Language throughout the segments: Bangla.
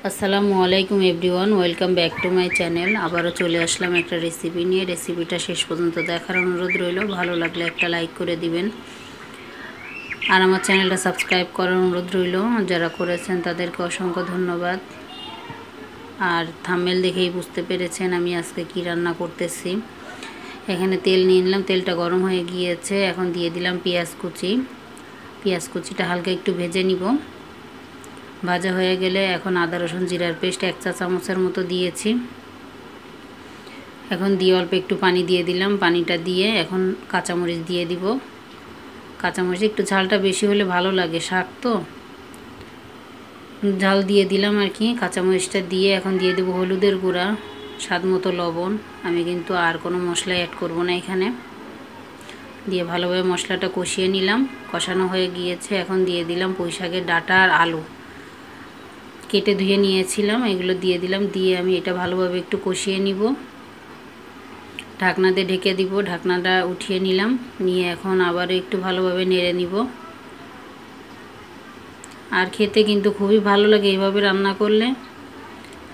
আসসালামু আলাইকুম everyone, welcome back to my channel. আবারও চলে আসলাম একটা রেসিপি নিয়ে। রেসিপিটা শেষ পর্যন্ত দেখার অনুরোধ রইল। ভালো লাগলে একটা লাইক করে দিবেন আর আমার চ্যানেলটা সাবস্ক্রাইব করার অনুরোধ রইল। যারা করেছেন তাদেরকে অসংখ্য ধন্যবাদ। আর থাম্বনেল দেখেই বুঝতে পেরেছেন আমি আজকে কি রান্না করতেছি। এখানে তেল নিয়ে নিলাম, তেলটা গরম হয়ে গিয়েছে। এখন দিয়ে দিলাম পেঁয়াজ কুচি। পেঁয়াজ কুচিটা হালকা একটু ভেজে নিব। ভাজা হয়ে গেলে এখন আদা রসুন জিরার পেস্ট 1 চা চামচের মতো দিয়েছি। এখন দিয়ে অল্প একটু পানি দিয়ে দিলাম। পানিটা দিয়ে এখন কাঁচামরিচ দিয়ে দিব। কাঁচামরিচ একটু ঝালটা বেশি হলে ভালো লাগে, শাক তো ঝাল দিয়ে দিলাম আর কি। কাঁচামরিচটা দিয়ে এখন দিয়ে দেবো হলুদের গুঁড়া, স্বাদ মতো লবণ। আমি কিন্তু আর কোনো মশলা অ্যাড করব না এখানে। দিয়ে ভালোভাবে মশলাটা কষিয়ে নিলাম। কষানো হয়ে গিয়েছে। এখন দিয়ে দিলাম পুঁই শাকের ডাঁটা আর আলু কেটে ধুয়ে নিয়েছিলাম, এগুলো দিয়ে দিলাম। দিয়ে আমি এটা ভালোভাবে একটু কষিয়ে নিব। ঢাকনা দিয়ে ঢেকে দিব। ঢাকনাটা উঠিয়ে নিলাম, নিয়ে এখন আবার একটু ভালোভাবে নেড়ে নিব। আর খেতে কিন্তু খুবই ভালো লাগে এইভাবে রান্না করলে।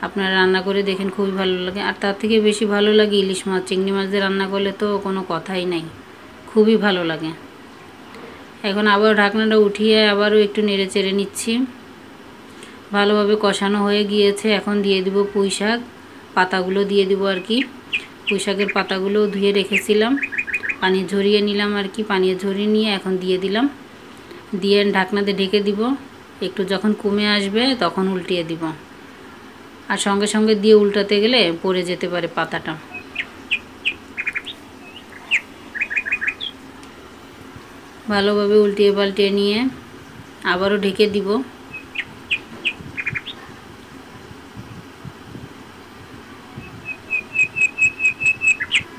আপনারা রান্না করে দেখেন, খুবই ভালো লাগে। আর তার থেকে বেশি ভালো লাগে ইলিশ মাছ, চিংড়ি মাছ দিয়ে রান্না করলে তো কোনো কথাই নাই, খুবই ভালো লাগে। এখন আবার ঢাকনাটা উঠিয়ে আবারও একটু নেড়ে চেড়ে নিচ্ছি। ভালোভাবে কষানো হয়ে গিয়েছে। এখন দিয়ে দিব পুঁই শাক পাতাগুলো দিয়ে দিব আর কি। পুঁই শাকের পাতাগুলো ধুয়ে রেখেছিলাম, পানি ঝরিয়ে নিলাম আর কি। পানি ঝরিয়ে নিয়ে এখন দিয়ে দিলাম। দিয়ে ঢাকনাতে ঢেকে দিব। একটু যখন কমে আসবে তখন উল্টিয়ে দিব। আর সঙ্গে সঙ্গে দিয়ে উল্টাতে গেলে পড়ে যেতে পারে পাতাটা। ভালোভাবে উল্টিয়ে পাল্টিয়ে নিয়ে আবারও ঢেকে দিব।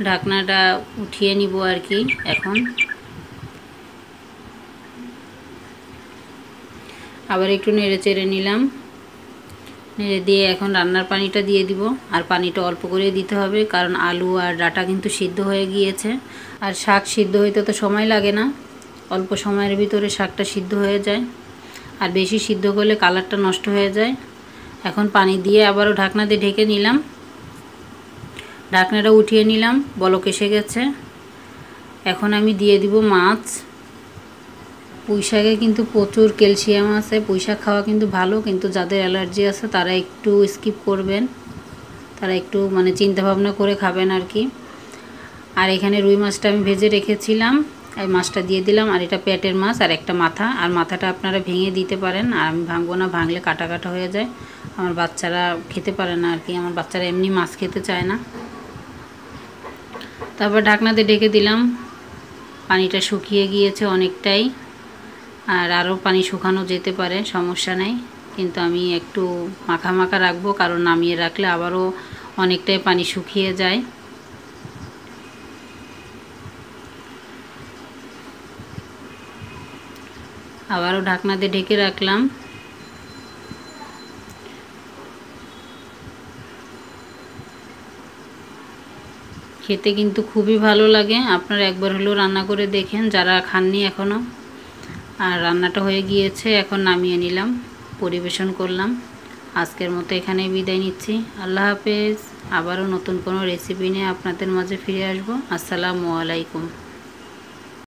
ঢাকনাটা উঠিয়ে নিব আর কি। এখন আবার একটু নেড়ে চেড়ে নিলাম। নেড়ে দিয়ে এখন রান্নার পানিটা দিয়ে দিব। আর পানিটা অল্প করে দিতে হবে, কারণ আলু আর ডাঁটা কিন্তু সিদ্ধ হয়ে গিয়েছে। আর শাক সিদ্ধ হইতে তো সময় লাগে না, অল্প সময়ের ভিতরে শাকটা সিদ্ধ হয়ে যায়। আর বেশি সিদ্ধ করলে কালারটা নষ্ট হয়ে যায়। এখন পানি দিয়ে আবারও ঢাকনা দিয়ে ঢেকে নিলাম। ঢাকনাটা উঠিয়ে নিলাম, বলক এসে গেছে। এখন আমি দিয়ে দিব মাছ। পুঁই শাকে কিন্তু প্রচুর ক্যালসিয়াম আছে। পুঁই শাক খাওয়া কিন্তু ভালো, কিন্তু যাদের অ্যালার্জি আছে তারা একটু স্কিপ করবেন, তারা একটু চিন্তা ভাবনা করে খাবেন আর কি। আর এখানে রুই মাছটা আমি ভেজে রেখেছিলাম, এই মাছটা দিয়ে দিলাম। আর এটা পেটের মাছ আর একটা মাথা, আর মাথাটা আপনারা ভেঙে দিতে পারেন। আর আমি ভাঙবো না, ভাঙলে কাটা কাটা হয়ে যায়। আমার বাচ্চারা খেতে পারে না আর কি। আমার বাচ্চারা এমনি মাছ খেতে চায় না। তারপর ঢাকনাতে ঢেকে দিলাম। পানিটা শুকিয়ে গিয়েছে অনেকটাই। আর আরও পানি শুকানো যেতে পারে, সমস্যা নেই, কিন্তু আমি একটু মাখা মাখা রাখবো, কারণ নামিয়ে রাখলে আবারও অনেকটাই পানি শুকিয়ে যায়। আবারও ঢাকনা দিয়ে ঢেকে রাখলাম। খেতে কিন্তু খুবই ভালো লাগে। আপনারা একবার হলেও রান্না করে দেখেন যারা খাননি এখনও। আর রান্নাটা হয়ে গিয়েছে, এখন নামিয়ে নিলাম, পরিবেশন করলাম। আজকের মতো এখানেই বিদায় নিচ্ছি। আল্লাহ হাফেজ। আবারও নতুন কোনো রেসিপি নিয়ে আপনাদের মাঝে ফিরে আসবো। আসসালামু আলাইকুম।